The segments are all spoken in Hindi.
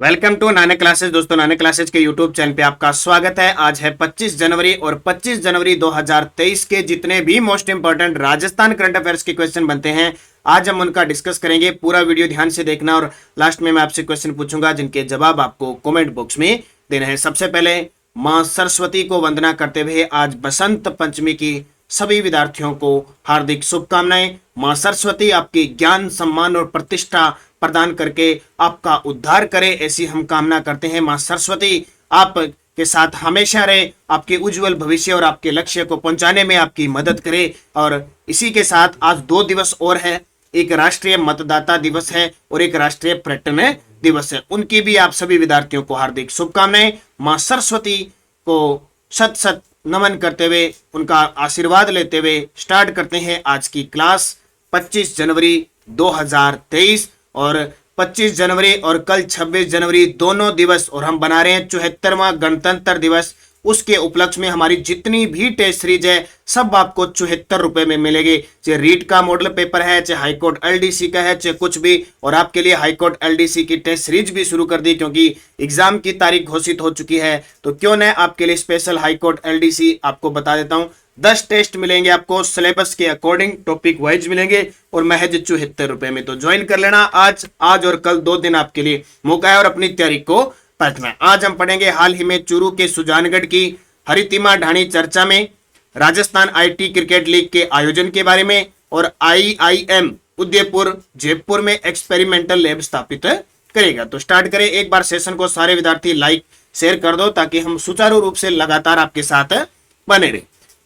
Welcome to Nanak classes. दोस्तों, नानक क्लासेस के यूट्यूब चैनल पे आपका स्वागत है। आज है 25 जनवरी और 25 जनवरी 2023 के जितने भी most important Rajasthan current affairs के क्वेश्चन बनते हैं, आज हम उनका डिस्कस करेंगे। पूरा वीडियो ध्यान से देखना और लास्ट में मैं आपसे क्वेश्चन पूछूंगा जिनके जवाब आपको कमेंट बॉक्स में देना है। सबसे पहले मां सरस्वती को वंदना करते हुए आज बसंत पंचमी की सभी विद्यार्थियों को हार्दिक शुभकामनाएं। मां सरस्वती आपकी ज्ञान, सम्मान और प्रतिष्ठा प्रदान करके आपका उद्धार करे, ऐसी हम कामना करते हैं। मां सरस्वती आप के साथ हमेशा रहे, आपके उज्जवल भविष्य और आपके लक्ष्य को पहुंचाने में आपकी मदद करे। और इसी के साथ आज 2 दिवस और है, एक राष्ट्रीय मतदाता दिवस है और एक राष्ट्रीय पर्यटन दिवस है। उनकी भी आप सभी विद्यार्थियों को हार्दिक शुभकामनाएं। मां सरस्वती को शत शत नमन करते हुए, उनका आशीर्वाद लेते हुए स्टार्ट करते हैं आज की क्लास। 25 जनवरी 2023 और 25 जनवरी और कल 26 जनवरी दोनों दिवस, और हम बना रहे हैं 74वां गणतंत्र दिवस। उसके उपलक्ष्य में हमारी जितनी भी टेस्ट सीरीज है सब आपको 74 रुपए में मिलेगी। चाहे रीट का मॉडल पेपर है, चाहे हाईकोर्ट एलडीसी का है, चाहे कुछ भी। और आपके लिए हाईकोर्ट एलडीसी की टेस्ट सीरीज भी शुरू कर दी क्योंकि एग्जाम की तारीख घोषित हो चुकी है। तो क्यों न आपके लिए स्पेशल हाईकोर्ट एलडीसी आपको बता देता हूं। 10 टेस्ट मिलेंगे आपको, सिलेबस के अकॉर्डिंग टॉपिक वाइज मिलेंगे और महज 74 रुपए में। तो ज्वाइन कर लेना। आज और कल 2 दिन आपके लिए मौका है और अपनी तैयारी को परखना है। आज हम पढ़ेंगे हाल ही में चूरू के सुजानगढ़ की हरितिमा ढाणी चर्चा में, राजस्थान आईटी क्रिकेट लीग के आयोजन के बारे में, और आईआईएम उदयपुर जयपुर में एक्सपेरिमेंटल लैब स्थापित करेगा। तो स्टार्ट करें। एक बार सेशन को सारे विद्यार्थी लाइक शेयर कर दो ताकि हम सुचारू रूप से लगातार आपके साथ बने रहे।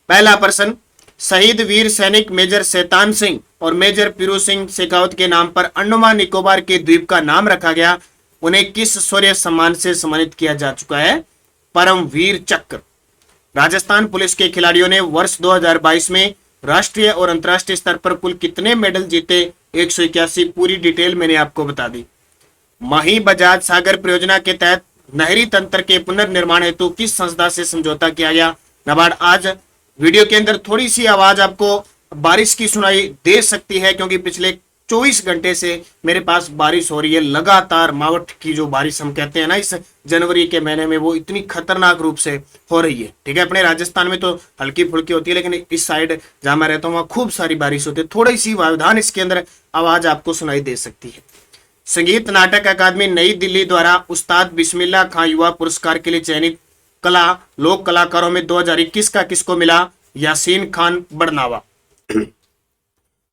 पहला प्रश्न, शहीद वीर सैनिक मेजर शैतान सिंह और मेजर पीरू सिंह शेखावत के नाम पर अंडमान निकोबार के द्वीप का नाम रखा गया। उन्हें किस शौर्य सम्मान से सम्मानित किया जा चुका है? परमवीर चक्र। राजस्थान पुलिस के खिलाड़ियों ने वर्ष 2022 में राष्ट्रीय और अंतर्राष्ट्रीय स्तर पर कुल कितने मेडल जीते? 181। पूरी डिटेल मैंने आपको बता दी। माही बजाज सागर परियोजना के तहत नहरी तंत्र के पुनर्निर्माण हेतु किस संस्था से समझौता किया गया? नाबार्ड। आज वीडियो के अंदर थोड़ी सी आवाज आपको बारिश की सुनाई दे सकती है क्योंकि पिछले 24 घंटे से मेरे पास बारिश हो रही है। लगातार मावठ की जो बारिश हम कहते हैं ना इस जनवरी के महीने में, वो इतनी खतरनाक रूप से हो रही है। ठीक है, अपने राजस्थान में तो हल्की फुल्की होती है, लेकिन इस साइड जहां मैं रहता हूँ वहां खूब सारी बारिश होती है। थोड़ी सी व्यवधान इसके अंदर आवाज आपको सुनाई दे सकती है। संगीत नाटक अकादमी नई दिल्ली द्वारा उस्ताद बिस्मिल्लाह खां युवा पुरस्कार के लिए चयनित कला लोक कलाकारों में 2021 का किसको मिला? यासीन खान बड़नावा।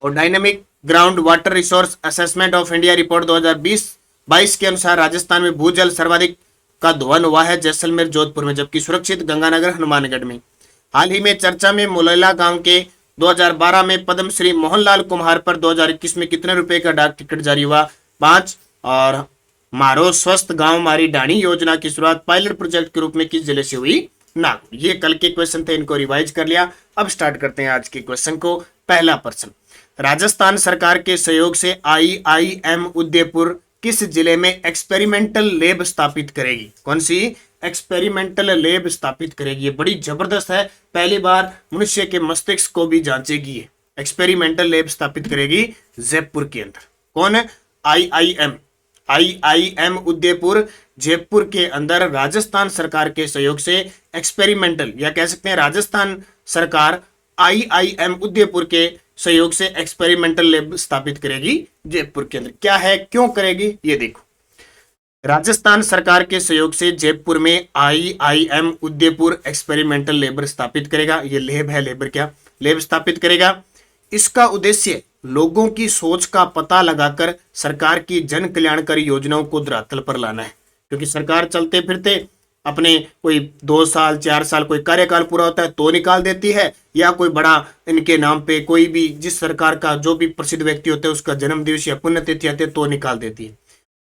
और dynamic ground water resource assessment of India report 2020-22 के अनुसार राजस्थान में भूजल सर्वाधिक का दोहन हुआ है जैसलमेर जोधपुर में, जबकि सुरक्षित गंगानगर हनुमानगढ़ में। हाल ही में चर्चा में मुलैला गांव के 2012 में पद्मश्री मोहनलाल कुम्हार पर 2021 में कितने रुपए का डाक टिकट जारी हुआ? 5। और मारो स्वस्थ गांव मारी ढाणी योजना की शुरुआत पायलट प्रोजेक्ट के रूप में किस जिले से हुई? नागपुर। ये कल के क्वेश्चन थे, इनको रिवाइज कर लिया। अब स्टार्ट करते हैं आज के क्वेश्चन को। पहला प्रश्न, राजस्थान सरकार के सहयोग से आईआईएम उदयपुर किस जिले में एक्सपेरिमेंटल लैब स्थापित करेगी? कौन सी एक्सपेरिमेंटल लैब स्थापित करेगी? ये बड़ी जबरदस्त है, पहली बार मनुष्य के मस्तिष्क को भी जांचेगी। एक्सपेरिमेंटल लैब स्थापित करेगी जयपुर के अंदर। कौन है? आईआईएम उदयपुर जयपुर के अंदर राजस्थान सरकार के सहयोग से एक्सपेरिमेंटल, या कह सकते हैं राजस्थान सरकार आईआईएम उदयपुर के सहयोग से एक्सपेरिमेंटल लैब स्थापित करेगी जयपुर के अंदर। क्या है, क्यों करेगी, ये देखो। राजस्थान सरकार के सहयोग से जयपुर में आईआईएम उदयपुर एक्सपेरिमेंटल लैब स्थापित करेगा। ये लैब है, लेबर क्या, लैब स्थापित करेगा। इसका उद्देश्य लोगों की सोच का पता लगाकर सरकार की जन कल्याणकारी योजनाओं को धरातल पर लाना है। क्योंकि सरकार चलते फिरते अपने कोई 2 साल 4 साल कोई कार्यकाल पूरा होता है तो निकाल देती है, या कोई बड़ा इनके नाम पे कोई भी जिस सरकार का जो भी प्रसिद्ध व्यक्ति होता है उसका जन्मदिवस या पुण्यतिथि आती है तो निकाल देती है।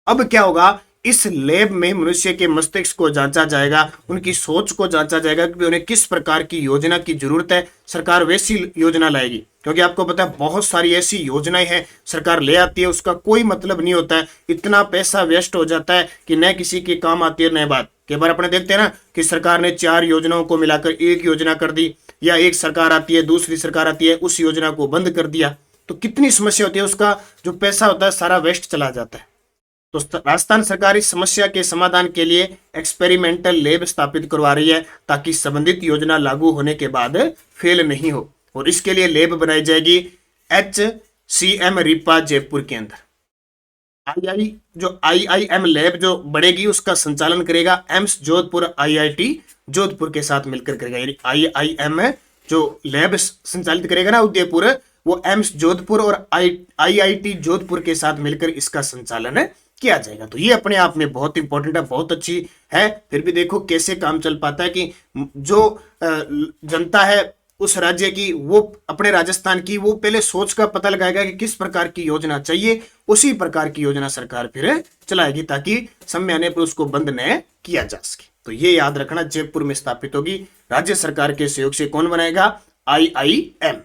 अब क्या होगा, इस लैब में मनुष्य के मस्तिष्क को जांचा जाएगा, उनकी सोच को जांचा जाएगा कि उन्हें किस प्रकार की योजना की जरूरत है। सरकार वैसी योजना लाएगी, क्योंकि आपको पता है बहुत सारी ऐसी योजनाएं हैं सरकार ले आती है, उसका कोई मतलब नहीं होता है, इतना पैसा वेस्ट हो जाता है कि न किसी के काम आती है न बात। कई बार अपने देखते हैं ना कि सरकार ने 4 योजनाओं को मिलाकर एक योजना कर दी, या एक सरकार आती है दूसरी सरकार आती है उस योजना को बंद कर दिया, तो कितनी समस्या होती है, उसका जो पैसा होता है सारा वेस्ट चला जाता है। तो राजस्थान सरकार इस समस्या के समाधान के लिए एक्सपेरिमेंटल लैब स्थापित करवा रही है ताकि संबंधित योजना लागू होने के बाद फेल नहीं हो, और इसके लिए लैब बनाई जाएगी HCM रिपा जयपुर के अंदर। IIM लैब जो बढ़ेगी उसका संचालन करेगा एम्स जोधपुर IIT जोधपुर के साथ मिलकर करेगा। यानी IIM जो लैब संचालित करेगा ना उदयपुर, वो एम्स जोधपुर और IIT जोधपुर के साथ मिलकर इसका संचालन किया जाएगा। तो ये अपने आप में बहुत इंपॉर्टेंट है, बहुत अच्छी है। फिर भी देखो कैसे काम चल पाता है कि जो जनता है उस राज्य की, वो अपने राजस्थान की, वो पहले सोच का पता लगाएगा कि किस प्रकार की योजना चाहिए, उसी प्रकार की योजना सरकार फिर चलाएगी ताकि समय आने पर उसको बंद न किया जा सके। तो ये याद रखना, जयपुर में स्थापित होगी, राज्य सरकार के सहयोग से। कौन बनाएगा? IIM।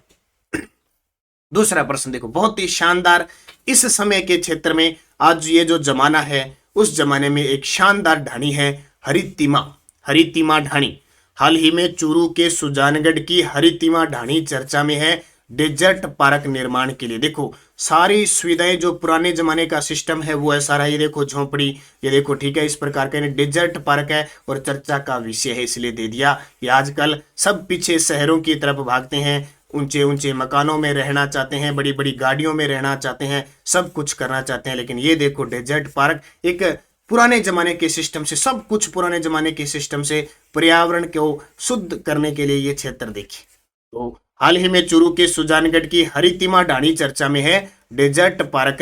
दूसरा प्रश्न देखो, बहुत ही शानदार। इस समय के क्षेत्र में आज ये जो जमाना है, उस जमाने में एक शानदार ढाणी है हरितिमा ढाणी। हाल ही में चूरू के सुजानगढ़ की हरितिमा ढाणी चर्चा में है डेजर्ट पार्क निर्माण के लिए। देखो सारी सुविधाएं जो पुराने जमाने का सिस्टम है वो ऐसा रहा। ये देखो झोंपड़ी, ये देखो, ठीक है, इस प्रकार का डेजर्ट पार्क है और चर्चा का विषय है इसलिए दे दिया। ये आजकल सब पीछे शहरों की तरफ भागते हैं, ऊंचे ऊंचे मकानों में रहना चाहते हैं, बड़ी बड़ी गाड़ियों में रहना चाहते हैं, सब कुछ करना चाहते हैं। लेकिन ये देखो डेजर्ट पार्क एक पुराने जमाने के सिस्टम से, सब कुछ पुराने जमाने के सिस्टम से पर्यावरण को शुद्ध करने के लिए ये क्षेत्र देखिए। तो हाल ही में चूरू के सुजानगढ़ की हरितिमा ढाणी चर्चा में है डेजर्ट पार्क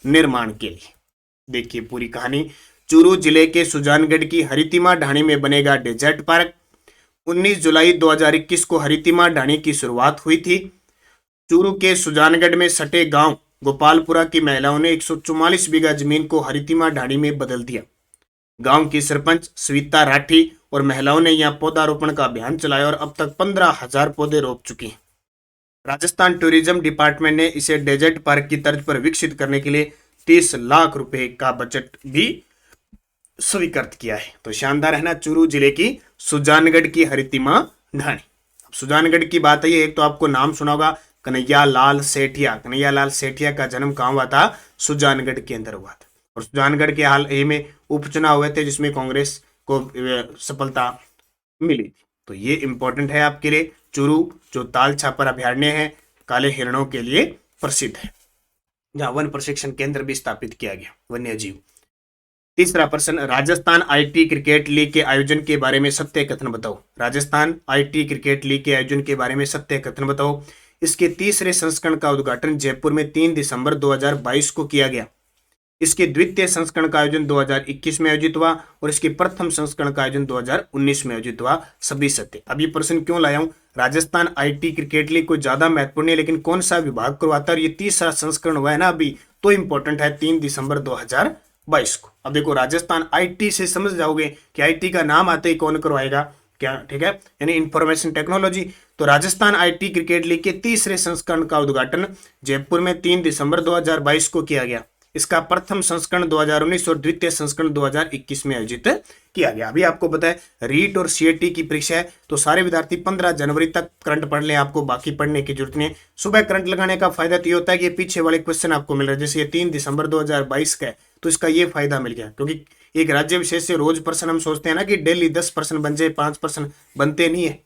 निर्माण के लिए। देखिए पूरी कहानी। चूरू जिले के सुजानगढ़ की हरितिमा ढाणी में बनेगा डेजर्ट पार्क। 19 जुलाई 2021 को हरितिमा ढाणी की शुरुआत हुई थी। चूरू के सुजानगढ़ में सटे गांव गोपालपुरा की महिलाओं ने 144 बीघा जमीन को हरितिमा ढाणी में बदल दिया। गांव की सरपंच स्वीता राठी और महिलाओं ने यहां पौधारोपण का अभियान चलाया और अब तक 15,000 पौधे रोप चुकी हैं। राजस्थान टूरिज्म डिपार्टमेंट ने इसे डेजर्ट पार्क की तर्ज पर विकसित करने के लिए 30 लाख रुपए का बजट भी स्वीकृत किया है। तो शानदार है ना, चूरू जिले की सुजानगढ़ की हरितिमा ढाणी। अब सुजानगढ़ की बात है, एक तो आपको नाम सुना होगा, कन्हैया लाल सेठिया का जन्म कहाँ हुआ था? सुजानगढ़ के अंदर हुआ था। और सुजानगढ़ के हाल ही में उपचुनाव हुए थे जिसमें कांग्रेस को सफलता मिली थी। तो ये इंपॉर्टेंट है आपके लिए। चूरू जो ताल छापर अभयारण्य है काले हिरणों के लिए प्रसिद्ध है, जहां वन प्रशिक्षण केंद्र भी स्थापित किया गया, वन्य जीव। तीसरा प्रश्न, राजस्थान IT क्रिकेट लीग के आयोजन के बारे में सत्य कथन बताओ। राजस्थान IT क्रिकेट लीग के आयोजन के बारे में सत्य कथन बताओ। इसके तीसरे संस्करण का उद्घाटन जयपुर में 3 दिसंबर 2022 को किया गया। इसके द्वितीय संस्करण का आयोजन 2021 में आयोजित हुआ और इसके प्रथम संस्करण का आयोजन 2019 में आयोजित हुआ। सभी सत्य। अब ये प्रश्न क्यों लाया हूं? राजस्थान IT क्रिकेट लीग कोई ज्यादा महत्वपूर्ण है, लेकिन कौन सा विभाग करवाता है और ये तीसरा संस्करण हुआ है ना अभी, तो इंपॉर्टेंट है 3 दिसंबर 2022 को। अब देखो राजस्थान IT से समझ जाओगे कि IT का नाम आते ही कौन करवाएगा क्या, ठीक है, यानी इंफॉर्मेशन टेक्नोलॉजी। तो राजस्थान IT क्रिकेट लीग के तीसरे संस्करण का उद्घाटन जयपुर में 3 दिसंबर 2022 को किया गया। इसका प्रथम संस्करण 2019 और द्वितीय संस्करण 2021 में आयोजित किया गया। अभी आपको पता है रीट और CAT की परीक्षा है, तो सारे विद्यार्थी 15 जनवरी तक करंट पढ़ लें, आपको बाकी पढ़ने की जरूरत नहीं है। सुबह करंट लगाने का फायदा तो ये होता है कि पीछे वाले क्वेश्चन आपको मिल रहे हैं, जैसे ये 3 दिसंबर 2022 का है, तो इसका ये फायदा मिल गया, क्योंकि एक राज्य विशेष से रोज प्रश्न हम सोचते हैं ना कि डेली 10 प्रश्न बन जाए, 5 प्रश्न बनते नहीं है,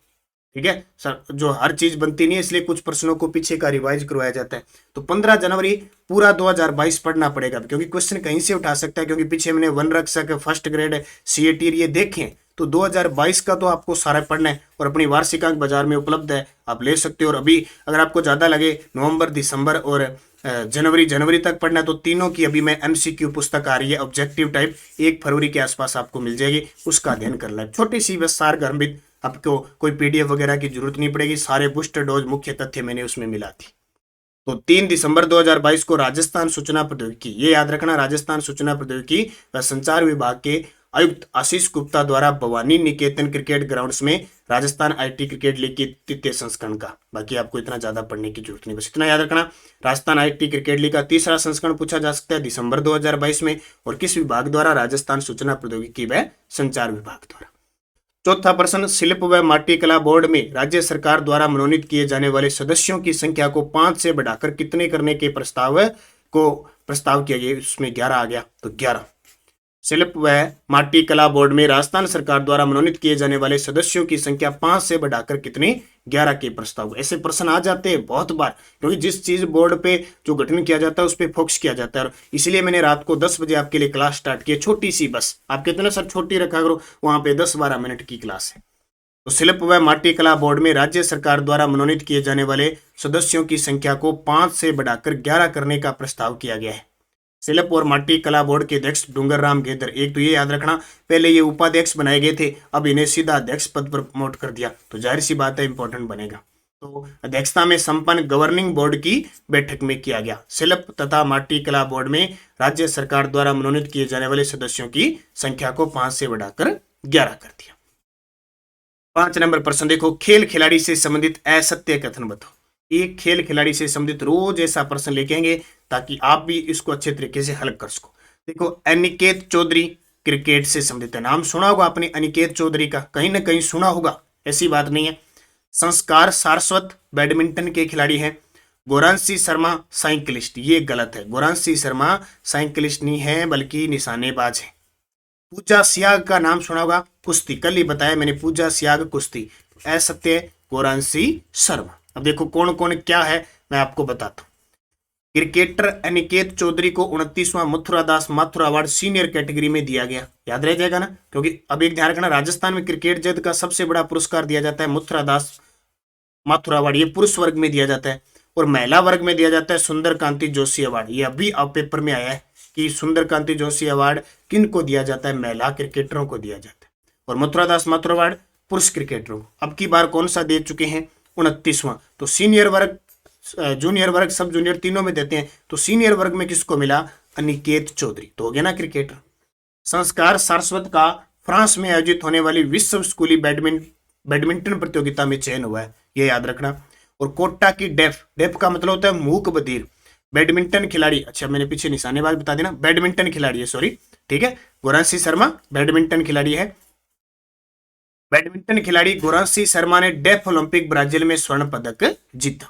ठीक है सर, जो हर चीज बनती नहीं है, इसलिए कुछ प्रश्नों को पीछे का रिवाइज करवाया जाता है। तो 15 जनवरी पूरा 2022 पढ़ना पड़ेगा, क्योंकि क्वेश्चन कहीं से उठा सकता है, क्योंकि पीछे मैंने वन रक्षक, फर्स्ट ग्रेड, CAT ये देखें, तो 2022 का तो आपको सारा पढ़ना है और अपनी वार्षिकांक बाजार में उपलब्ध है, आप ले सकते हो। और अभी अगर आपको ज्यादा लगे नवंबर, दिसंबर और जनवरी तक पढ़ना है, तो तीनों की अभी मैं MCQ पुस्तक आ रही है ऑब्जेक्टिव टाइप, 1 फरवरी के आसपास आपको मिल जाएगी, उसका अध्ययन करना है। छोटी सी बस सार गर्भित, आपको कोई PDF वगैरह की जरूरत नहीं पड़ेगी, सारे बूस्टर डोज मुख्य तथ्य मैंने उसमें मिला थी। तो 3 दिसंबर 2022 को राजस्थान सूचना प्रौद्योगिकी, ये याद रखना, राजस्थान सूचना प्रौद्योगिकी व संचार विभाग के आयुक्त आशीष गुप्ता द्वारा भवानी निकेतन क्रिकेट ग्राउंड्स में राजस्थान IT क्रिकेट लीग की तृतीय संस्करण का, बाकी आपको इतना ज्यादा पढ़ने की जरूरत नहीं, बस इतना याद रखना। राजस्थान IT क्रिकेट लीग का तीसरा संस्करण पूछा जा सकता है दिसंबर 2022 में, और किस विभाग द्वारा? राजस्थान सूचना प्रौद्योगिकी व संचार विभाग द्वारा। चौथा प्रश्न, शिल्प व माटी कला बोर्ड में राज्य सरकार द्वारा मनोनीत किए जाने वाले सदस्यों की संख्या को 5 से बढ़ाकर कितने करने के प्रस्ताव को प्रस्ताव किया गया, उसमें 11 आ गया तो 11। शिल्प व माटी कला बोर्ड में राजस्थान सरकार द्वारा मनोनीत किए जाने वाले सदस्यों की संख्या 5 से बढ़ाकर कितनी, 11 के प्रस्ताव। ऐसे प्रश्न आ जाते हैं बहुत बार, क्योंकि जिस चीज बोर्ड पे जो गठन किया जाता है उस पर फोकस किया जाता है, और इसलिए मैंने रात को 10 बजे आपके लिए क्लास स्टार्ट की, छोटी सी, बस आप कितने सर छोटी रखा करो, वहां पे 10-12 मिनट की क्लास है। तो शिल्प व माटी कला बोर्ड में राज्य सरकार द्वारा मनोनीत किए जाने वाले सदस्यों की संख्या को 5 से बढ़ाकर 11 करने का प्रस्ताव किया गया है। शिल्प और माटी कला बोर्ड के अध्यक्ष डूंगर राम गेदर, एक तो ये याद रखना, पहले ये उपाध्यक्ष बनाए गए थे, अब इन्हें सीधा अध्यक्ष पद पर प्रमोट कर दिया, तो जाहिर सी बात है इंपॉर्टेंट बनेगा। तो अध्यक्षता में संपन्न गवर्निंग बोर्ड की बैठक में किया गया। शिल्प तथा माटी कला बोर्ड में राज्य सरकार द्वारा मनोनीत किए जाने वाले सदस्यों की संख्या को 5 से बढ़ाकर 11 कर दिया। 5 नंबर प्रश्न देखो, खेल खिलाड़ी से संबंधित असत्य कथन बताओ। एक खेल खिलाड़ी से संबंधित रोज ऐसा प्रश्न लेके आएंगे ताकि आप भी इसको अच्छे तरीके से हल कर सको। देखो, अनिकेत चौधरी क्रिकेट से संबंधित है, नाम सुना होगा आपने अनिकेत चौधरी का, कहीं ना कहीं सुना होगा, ऐसी बात नहीं है। संस्कार सारस्वत बैडमिंटन के खिलाड़ी हैं। गोरांशी शर्मा साइकिलिस्ट, ये गलत है, गोरांशी शर्मा साइकिलिस्ट नहीं है बल्कि निशानेबाज है। पूजा सियाग का नाम सुना होगा, कुश्ती, कल ही बताया मैंने, पूजा सियाग कुश्ती, असत्य गोरांशी शर्मा। अब देखो कौन कौन क्या है मैं आपको बताता हूँ। क्रिकेटर अनिकेत चौधरी को 29वां Mathuradas Mathur award senior category में दिया गया, याद रह जाएगा ना, क्योंकि अब एक ध्यान रखना, राजस्थान में क्रिकेट जगत का सबसे बड़ा पुरस्कार दिया जाता है मथुरादास माथुर अवार्ड, ये पुरुष वर्ग में दिया जाता है, और महिला वर्ग में दिया जाता है सुंदर कांति जोशी अवार्ड। ये अभी अब पेपर में आया है कि सुंदर कांति जोशी अवार्ड किन को दिया जाता है, महिला क्रिकेटरों को दिया जाता है, और मथुरादास माथुर अवार्ड पुरुष क्रिकेटरों को। अब की बार कौन सा दे चुके हैं, 29वां। तो सीनियर वर्ग, जूनियर वर्ग, सब जूनियर तीनों में देते हैं, तो सीनियर वर्ग में किसको मिला, अनिकेत चौधरी, तो हो गया ना क्रिकेटर। संस्कार सारस्वत का फ्रांस में आयोजित होने वाली विश्व स्कूली बैडमिंटन प्रतियोगिता में चयन हुआ है, ये याद रखना। और कोटा की डेफ का मतलब होता है मूक बधिर बैडमिंटन खिलाड़ी, अच्छा मैंने पीछे निशानेबाज बता देना, बैडमिंटन खिलाड़ी है, सॉरी, ठीक है, गोरांशी शर्मा बैडमिंटन खिलाड़ी है। बैडमिंटन खिलाड़ी गोरांशी शर्मा ने डेफ ओलंपिक ब्राजील में स्वर्ण पदक जीता,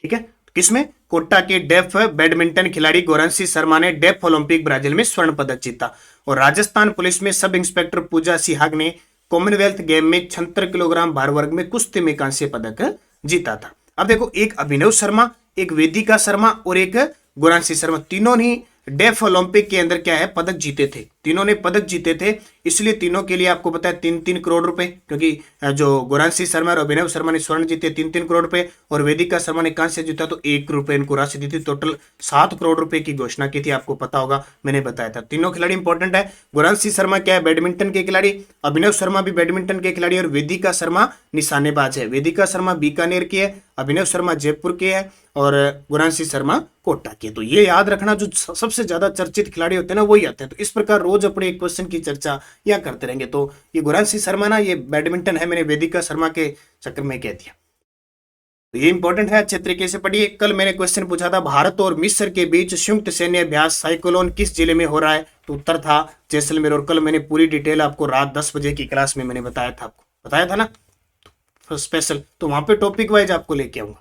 ठीक है, किसमें, कोटा के डेफ बैडमिंटन खिलाड़ी गोरांशी शर्मा ने डेफ ओलंपिक ब्राजील में स्वर्ण पदक जीता। और राजस्थान पुलिस में सब इंस्पेक्टर पूजा सिहाग ने कॉमनवेल्थ गेम में 76 किलोग्राम भार वर्ग में कुश्ती में कांस्य पदक जीता था। अब देखो, एक अभिनव शर्मा, एक वेदिका शर्मा और एक गोरांशी शर्मा, तीनों ने डेफ ओलंपिक के अंदर क्या है, पदक जीते थे, तीनों ने पदक जीते थे, इसलिए तीनों के लिए आपको पता है 3-3 करोड़ रुपए, क्योंकि जो गोरांशी शर्मा और अभिनव शर्मा ने स्वर्ण जीते 3-3 करोड़ रुपए, और वेदिका शर्मा ने कांस्य जीता तो 1 करोड़ रुपए इनको राशि दी थी, टोटल 7 करोड़ रुपए की घोषणा की थी, आपको पता होगा, मैंने बताया था। तीनों खिलाड़ी इंपॉर्टेंट है, गोरांशी शर्मा क्या है, बैडमिंटन के खिलाड़ी, अभिनव शर्मा भी बैडमिंटन के खिलाड़ी, और वेदिका शर्मा निशानेबाज है। वेदिका शर्मा बीकानेर की है, अभिनव शर्मा जयपुर के है, और गोरांशी शर्मा कोटा के। तो ये याद रखना, जो सबसे ज्यादा चर्चित खिलाड़ी होते हैं ना वही आते हैं, तो इस प्रकार रोज अपने एक क्वेश्चन की चर्चा या करते रहेंगे। तो ये गोरांशी शर्मा ना, ये बैडमिंटन है, मैंने वेदिका शर्मा के चक्कर में कह दिया, तो ये इंपॉर्टेंट है, अच्छे तरीके से पढ़िए। कल मैंने क्वेश्चन पूछा था, भारत और मिस्र के बीच संयुक्त सैन्य अभ्यास साइक्लोन किस जिले में हो रहा है, तो उत्तर था जैसलमेर। और कल मैंने पूरी डिटेल आपको रात 10 बजे की क्लास में मैंने बताया था ना स्पेशल, तो वहां पे टॉपिक वाइज आपको लेके आऊंगा।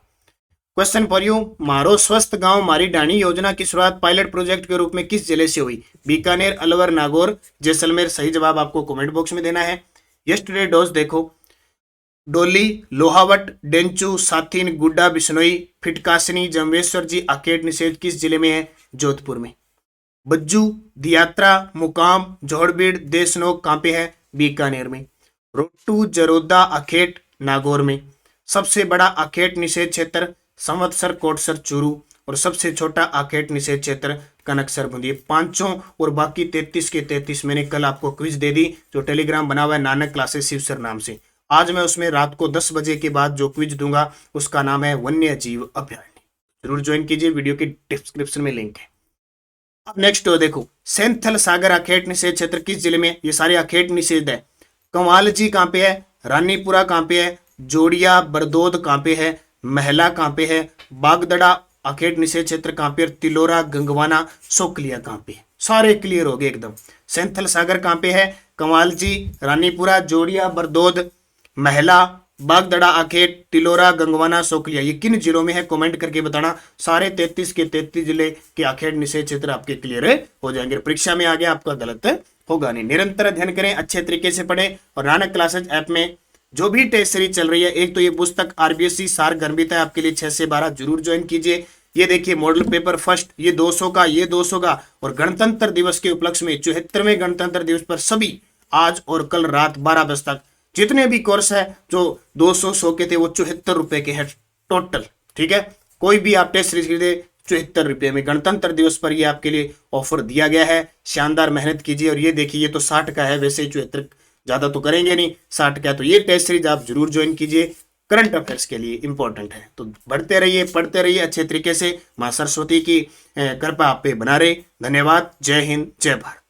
क्वेश्चन फॉर यू, मारो स्वस्थ गांव मारी डाणी योजना की शुरुआत पायलट प्रोजेक्ट के रूप में किस जिले से हुई, बीकानेर, अलवर, नागौर, जैसलमेर। सही जवाब आपको कमेंट बॉक्स में देना है। यस्टरडे डोज देखो, डोली, लोहावट, डेंचू, साथिन, गुड्डा, बिश्नोई, फिटकासनी, जम्बेश्वर जी अकेट निषेध किस जिले में है, जोधपुर में। बज्जू, दियात्रा, मुकाम, जोहड़बीड़, देशनोक कहाँ पे है, बीकानेर में। रोट्टू, जरोदा, अखेट नागौर में। सबसे बड़ा अखेट निषेध क्षेत्र संवत्सर, कोटसर, चूरू, और सबसे छोटा अखेट निषेध क्षेत्र कनकसर, बूंदी। पांचों और बाकी 33 के 33 मैंने कल आपको क्विज दे दी, जो टेलीग्राम बना हुआ है नानक क्लासेस शिवसर नाम से। आज मैं उसमें रात को 10 बजे के बाद जो क्विज दूंगा उसका नाम है वन्य जीव अभयारण्य, जरूर ज्वाइन कीजिए, वीडियो के डिस्क्रिप्शन में लिंक है। अब नेक्स्ट देखो, सेंथल सागर अखेट निषेध क्षेत्र किस जिले में, ये सारे अखेट निषेध है। कंवालजी कहाँ पे है, रानीपुरा कहाँ पे है, जोड़िया बरदोद कहाँ पे है, महला कहाँ पे है, बागदड़ा अखेट निषेध क्षेत्र कहाँ पे, तिलोरा, गंगवाना, सोकलिया कहाँ पे है। सारे क्लियर हो गए एकदम। सेंथल सागर कहाँ पे है, कंवालजी, रानीपुरा, जोड़िया, बरदोद, महला बागदड़ा, आखेट, तिलोरा, गंगवाना, सोकलिया, ये किन जिलों में है? कमेंट करके बताना। सारे 33 के 33 जिले के आखेट निषेध क्षेत्र आपके क्लियर हो जाएंगे। परीक्षा में आ गया आपका गलत होगा नहीं। निरंतर अध्ययन करें, अच्छे तरीके से पढ़ें और नानक क्लासेज ऐप में जो भी टेस्ट सीरीज चल रही है, एक तो ये पुस्तक आरबीएससी सार गंभीरता है आपके लिए 6 से 12 जरूर ज्वाइन कीजिए। ये देखिए मॉडल पेपर फर्स्ट, ये 200 का, ये 200 का, और गणतंत्र दिवस के उपलक्ष्य में 74वें गणतंत्र दिवस पर सभी आज और कल रात 12 बजे तक जितने भी कोर्स है जो 200 के थे वो 74 रुपए के हैं टोटल। ठीक है, कोई भी आप टेस्ट सीरीज खरीदे 74 रुपए में, गणतंत्र दिवस पर ये आपके लिए ऑफर दिया गया है। शानदार मेहनत कीजिए। और ये देखिए ये तो 60 का है, वैसे ही 74 ज्यादा तो करेंगे नहीं, 60 का है, तो ये टेस्ट सीरीज आप जरूर ज्वाइन कीजिए, करंट अफेयर्स के लिए इंपॉर्टेंट है। तो बढ़ते रहिए, पढ़ते रहिए अच्छे तरीके से। मां सरस्वती की कृपा आप पे बना रहे। धन्यवाद। जय हिंद, जय भारत।